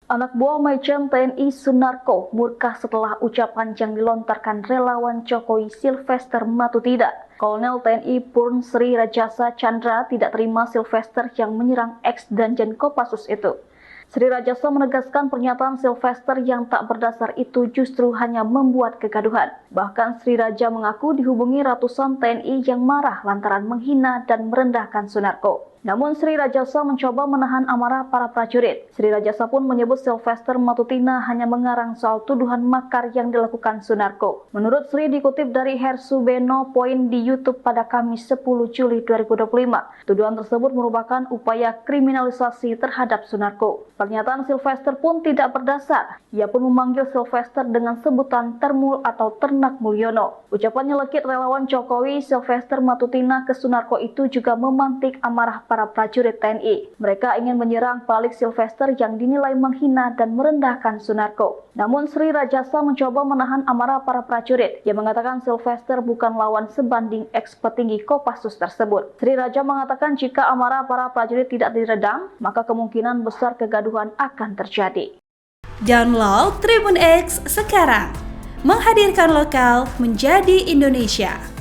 Anak buah Majen TNI Sunarko murka setelah ucapan yang dilontarkan relawan Jokowi Sylvester Matutida. Kolonel TNI Purn Sri Rajasa Chandra tidak terima Sylvester yang menyerang ex-Danjen Kopassus itu. Sri Rajasa menegaskan pernyataan Sylvester yang tak berdasar itu justru hanya membuat kegaduhan. Bahkan Sri Raja mengaku dihubungi ratusan TNI yang marah lantaran menghina dan merendahkan Sunarko. Namun Sri Rajasa mencoba menahan amarah para prajurit. Sri Rajasa pun menyebut Sylvester Matutida hanya mengarang soal tuduhan makar yang dilakukan Sunarko. Menurut Sri dikutip dari Hersubeno Point di YouTube pada Kamis 10 Juli 2025, tuduhan tersebut merupakan upaya kriminalisasi terhadap Sunarko. Pernyataan Sylvester pun tidak berdasar. Ia pun memanggil Sylvester dengan sebutan Termul atau Ternak Mulyono. Ucapan nyelekit relawan Jokowi Sylvester Matutida ke Sunarko itu juga memantik amarah para prajurit TNI. Mereka ingin menyerang balik Sylvester yang dinilai menghina dan merendahkan Sunarko. Namun Sri Rajasa mencoba menahan amarah para prajurit. Ia mengatakan Sylvester bukan lawan sebanding ex-petinggi Kopassus tersebut. Sri Raja mengatakan jika amarah para prajurit tidak diredam, maka kemungkinan besar kegaduhan akan terjadi. Download Tribun X sekarang, menghadirkan lokal menjadi Indonesia.